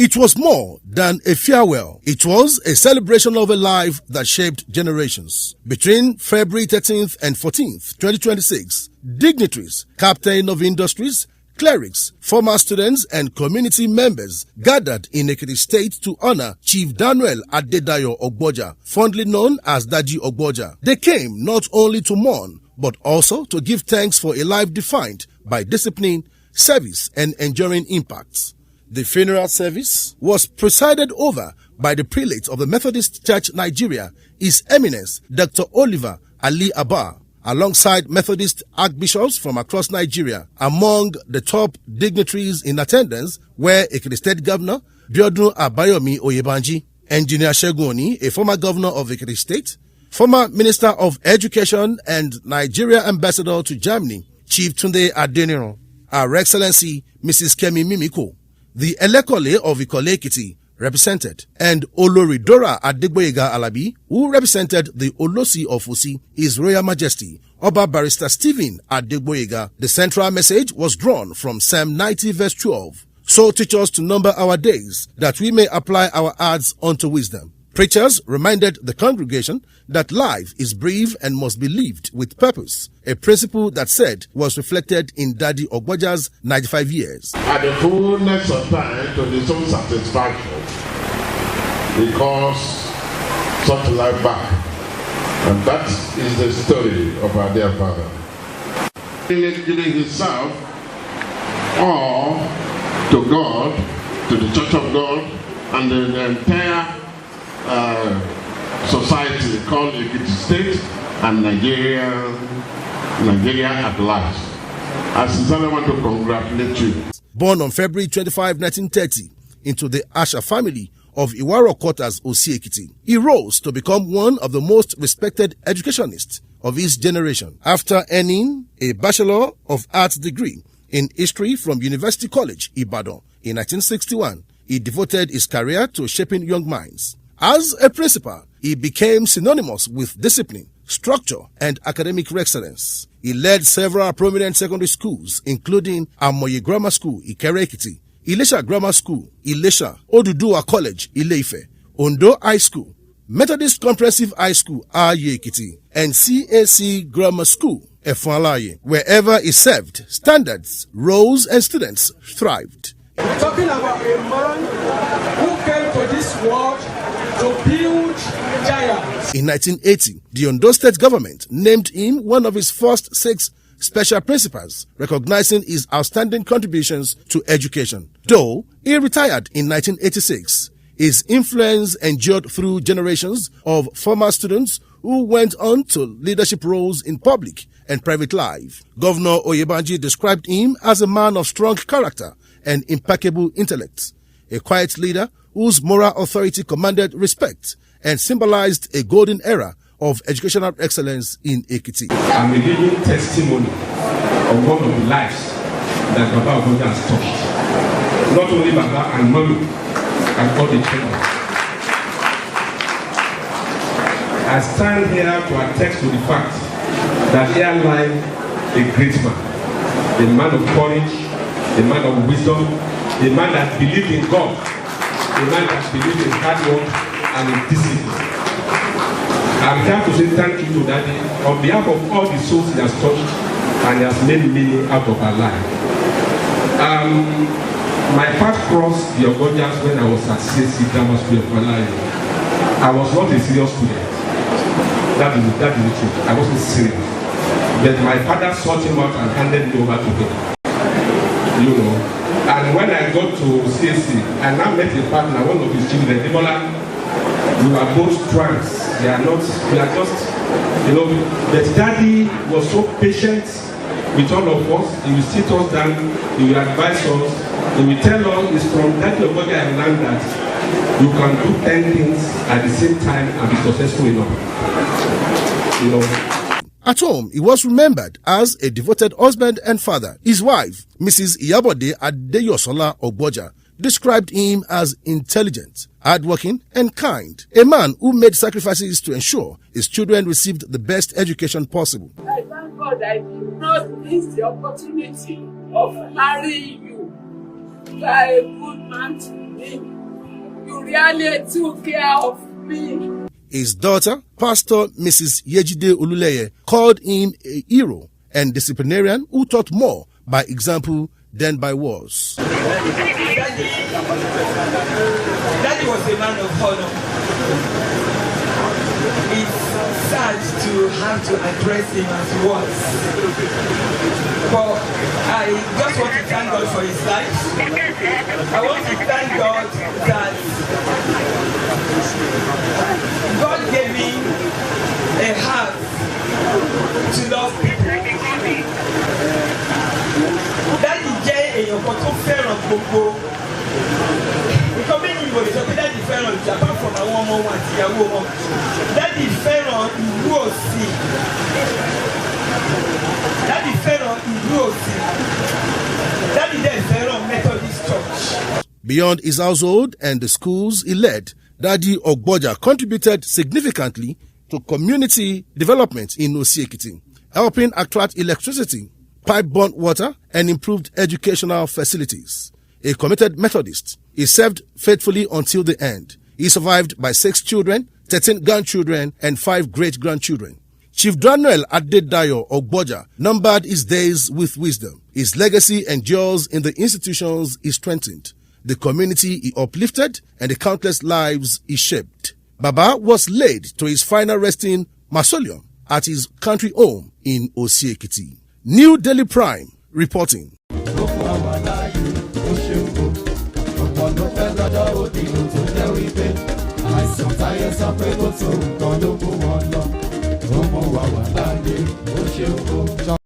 It was more than a farewell. It was a celebration of a life that shaped generations. Between February 13th and 14th, 2026, dignitaries, captain of industries, clerics, former students, and community members gathered in Ekiti State to honor Chief Daniel Adebayo Ogboja, fondly known as Daddy Ogboja. They came not only to mourn, but also to give thanks for a life defined by discipline, service, and enduring impacts. The funeral service was presided over by the prelate of the Methodist Church Nigeria, His Eminence Dr. Oliver Ali Abba, alongside Methodist archbishops from across Nigeria. Among the top dignitaries in attendance were Ekiti State Governor Biodun Abayomi Oyebanji, Engineer Shegoni, a former governor of Ekiti State, former Minister of Education and Nigeria Ambassador to Germany, Chief Tunde Adeniro, Her Excellency Mrs. Kemi Mimiko, the Elekole of Ikole Ekiti, represented, and Olori Dora Adegboyega Alabi, who represented the Olosi of Usi, His Royal Majesty, Oba Barrister Stephen Adegboyega. The central message was drawn from Psalm 90 verse 12. So teach us to number our days, that we may apply our hearts unto wisdom. Preachers reminded the congregation that life is brief and must be lived with purpose, a principle that said was reflected in Daddy Ogboja's 95 years. At the fullness of time, to his own satisfaction, he calls such life back. And that is the story of our dear father. Giving himself all to God, to the Church of God, and the entire society called Ekiti State and Nigeria at large. I sincerely want to congratulate you. Born on February 25, 1930, into the Asha family of Iwaro Quarters, Osi Ekiti, he rose to become one of the most respected educationists of his generation. After earning a Bachelor of Arts degree in history from University College, Ibadan, in 1961, he devoted his career to shaping young minds. As a principal, he became synonymous with discipline, structure, and academic excellence. He led several prominent secondary schools, including Amoye Grammar School, Ikere Ekiti, Ilesha Grammar School, Ilesha, Oduduwa College, Ile-Ife, Ondo High School, Methodist Comprehensive High School, Aye Ekiti, and CAC Grammar School, Efualaye. Wherever he served, standards rose and students thrived. We're talking about a man who came to this world to build giants. In 1980, the Ondo State government named him one of its first 6 special principals, recognizing his outstanding contributions to education. Though he retired in 1986, his influence endured through generations of former students who went on to leadership roles in public and private life. Governor Oyebanji described him as a man of strong character and impeccable intellect, a quiet leader whose moral authority commanded respect and symbolized a golden era of educational excellence in Ekiti. I'm a living testimony of one of the lives that Baba Ogboja has touched. Not only Baba and Mommy and all the children. I stand here to attest to the fact that here lies a great man, a man of courage, a man of wisdom, a man that believed in God, a man that believed in hard work and in discipline. I'm here to say thank you to Daddy on behalf of all the souls he has touched and he has made many out of our life. My path crossed the Ogbojas when I was at CSC Grammar School of Malawi. I was not a serious student. That is the truth. I wasn't serious. But my father sought him out and handed me over to him. You know. And when I got to CSC, I now met a partner, one of his children, Ebola. We were both trans. We are just, you know, but Daddy was so patient with all of us. He will sit us down, he will advise us, he will tell us, it's from Daddy Ogboja I learned that you can do 10 things at the same time and be successful enough. You know. At home, he was remembered as a devoted husband and father. His wife, Mrs. Iyabode Adeyosola Ogboja, described him as intelligent, hardworking, and kind. A man who made sacrifices to ensure his children received the best education possible. I thank God I did not miss the opportunity of marrying you. You are a good man to me. me. You really took care of me. His daughter, Pastor Mrs. Yejide Oluleye, called him a hero and disciplinarian who taught more by example than by words. Daddy was a man of honor. It's sad to have to address him as he was. But I just want to thank God for his life. I want to thank God that God gave me a heart to love people. Daddy jẹ́ èèyàn kan tó fẹ́ràn gbogbo. Nǹkan méjì ìwòye sọ pé Daddy fẹ́ràn ìjà apart from àwọn ọmọ wọn àti ìyàwó wọn. Daddy fẹ́ràn ìlú òsì. Daddy fẹ́ràn ìlú òsì. Daddy dẹ̀ fẹ́ràn Methodist Church. Beyond his household and the schools he led, Daddy Ogboja contributed significantly to community development in Osi-Ekiti, helping attract electricity, pipe-borne water, and improved educational facilities. A committed Methodist, he served faithfully until the end. He survived by 6 children, 13 grandchildren, and 5 great-grandchildren. Chief Daniel Adebayo Ogboja numbered his days with wisdom. His legacy endures in the institutions he strengthened, the community he uplifted, and the countless lives he shaped. Baba was laid to his final resting mausoleum at his country home in Osi-Ekiti. New Daily Prime reporting.